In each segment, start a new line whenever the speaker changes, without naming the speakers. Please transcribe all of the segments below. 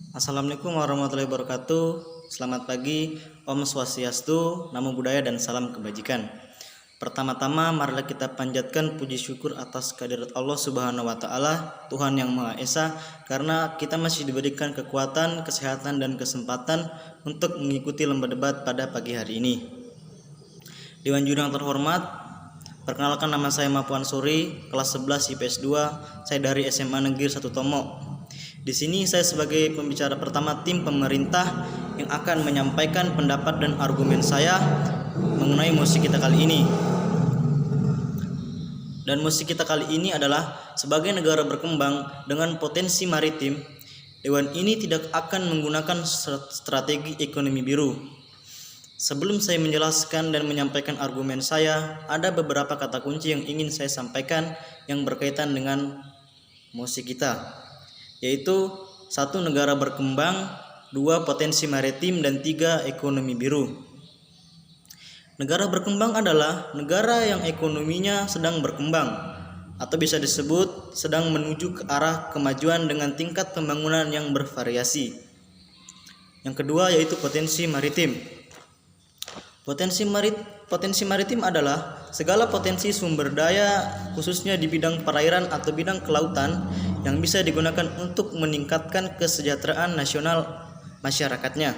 Assalamualaikum warahmatullahi wabarakatuh. Selamat pagi, Om Swastiastu, Namo Buddhaya dan salam kebajikan. Pertama-tama marilah kita panjatkan puji syukur atas kehadirat Allah Subhanahu wa taala, Tuhan yang Maha Esa, karena kita masih diberikan kekuatan, kesehatan dan kesempatan untuk mengikuti lomba debat pada pagi hari ini. Dewan Juri yang terhormat, perkenalkan nama saya Mapuan Suri, kelas 11 IPS 2, saya dari SMA Negeri 1 Tomo. Di sini saya sebagai pembicara pertama tim pemerintah yang akan menyampaikan pendapat dan argumen saya mengenai musik kita kali ini. Dan musik kita kali ini adalah sebagai negara berkembang dengan potensi maritim, Dewan ini tidak akan menggunakan strategi ekonomi biru. Sebelum saya menjelaskan dan menyampaikan argumen saya, ada beberapa kata kunci yang ingin saya sampaikan yang berkaitan dengan musik kita, yaitu 1. Negara berkembang, 2. Potensi maritim, dan 3. Ekonomi biru. Negara berkembang adalah negara yang ekonominya sedang berkembang atau bisa disebut sedang menuju ke arah kemajuan dengan tingkat pembangunan yang bervariasi. Yang kedua yaitu potensi maritim. Potensi maritim adalah segala potensi sumber daya khususnya di bidang perairan atau bidang kelautan yang bisa digunakan untuk meningkatkan kesejahteraan nasional masyarakatnya.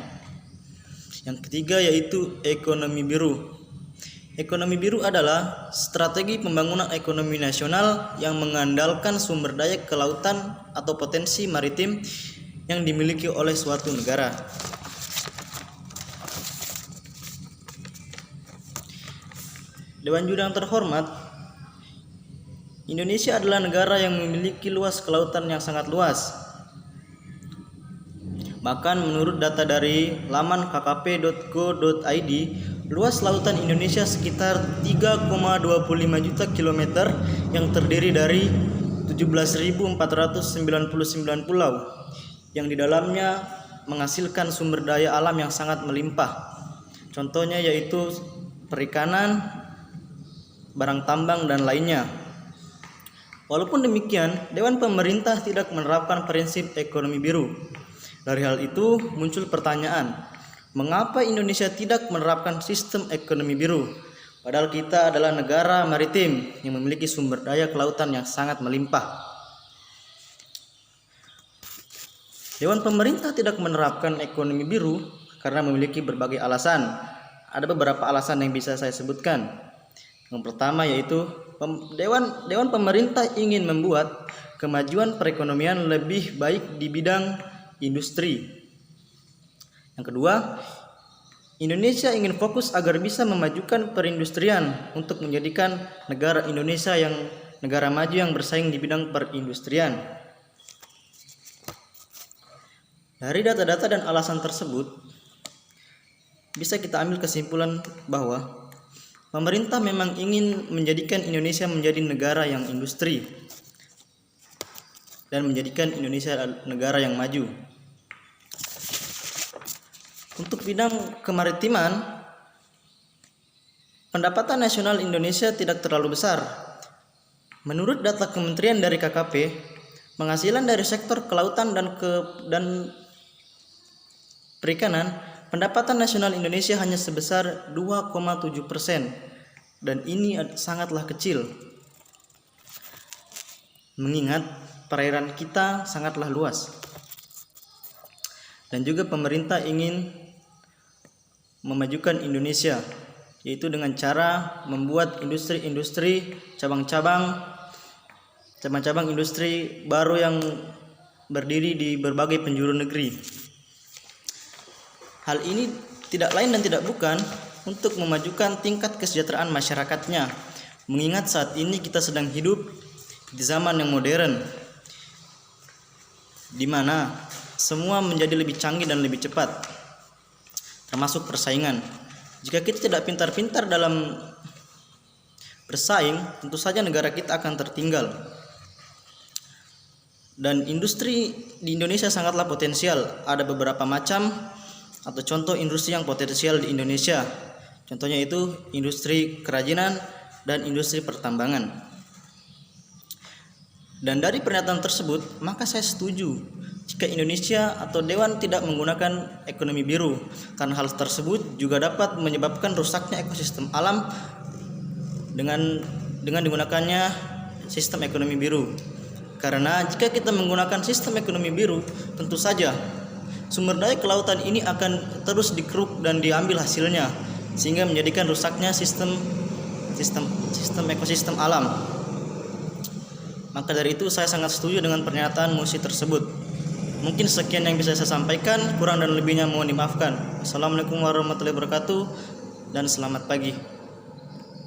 Yang ketiga yaitu ekonomi biru. Ekonomi biru adalah strategi pembangunan ekonomi nasional yang mengandalkan sumber daya kelautan atau potensi maritim yang dimiliki oleh suatu negara. Dewan Juri yang terhormat, Indonesia adalah negara yang memiliki luas kelautan yang sangat luas. Bahkan menurut data dari laman kkp.go.id, luas lautan Indonesia sekitar 3,25 juta kilometer yang terdiri dari 17.499 pulau yang di dalamnya menghasilkan sumber daya alam yang sangat melimpah. Contohnya yaitu perikanan, barang tambang, dan lainnya. Walaupun demikian, Dewan Pemerintah tidak menerapkan prinsip ekonomi biru. Dari hal itu muncul pertanyaan, mengapa Indonesia tidak menerapkan sistem ekonomi biru? Padahal kita adalah negara maritim yang memiliki sumber daya kelautan yang sangat melimpah. Dewan Pemerintah tidak menerapkan ekonomi biru karena memiliki berbagai alasan. Ada beberapa alasan yang bisa saya sebutkan. Yang pertama yaitu Dewan Pemerintah ingin membuat kemajuan perekonomian lebih baik di bidang industri. Yang kedua, Indonesia ingin fokus agar bisa memajukan perindustrian untuk menjadikan negara Indonesia yang negara maju yang bersaing di bidang perindustrian. Dari data-data dan alasan tersebut, bisa kita ambil kesimpulan bahwa pemerintah memang ingin menjadikan Indonesia menjadi negara yang industri dan menjadikan Indonesia negara yang maju. Untuk bidang kemaritiman, pendapatan nasional Indonesia tidak terlalu besar. Menurut data Kementerian dari KKP, penghasilan dari sektor kelautan dan perikanan, pendapatan nasional Indonesia hanya sebesar 2,7%, dan ini sangatlah kecil. Mengingat perairan kita sangatlah luas. Dan juga pemerintah ingin memajukan Indonesia, yaitu dengan cara membuat industri-industri cabang-cabang industri baru yang berdiri di berbagai penjuru negeri. Hal ini tidak lain dan tidak bukan untuk memajukan tingkat kesejahteraan masyarakatnya, mengingat saat ini kita sedang hidup di zaman yang modern, di mana semua menjadi lebih canggih dan lebih cepat, termasuk persaingan. Jika kita tidak pintar-pintar dalam bersaing, tentu saja negara kita akan tertinggal. Dan industri di Indonesia sangatlah potensial. Ada beberapa macam atau contoh industri yang potensial di Indonesia. Contohnya itu industri kerajinan dan industri pertambangan. Dan dari pernyataan tersebut, maka saya setuju jika Indonesia atau Dewan tidak menggunakan ekonomi biru, karena hal tersebut juga dapat menyebabkan rusaknya ekosistem alam dengan digunakannya sistem ekonomi biru. Karena jika kita menggunakan sistem ekonomi biru, tentu saja sumber daya kelautan ini akan terus dikeruk dan diambil hasilnya, sehingga menjadikan rusaknya sistem ekosistem alam. Maka dari itu saya sangat setuju dengan pernyataan Musi tersebut. Mungkin sekian yang bisa saya sampaikan, kurang dan lebihnya mohon dimaafkan. Assalamualaikum warahmatullahi wabarakatuh dan selamat pagi.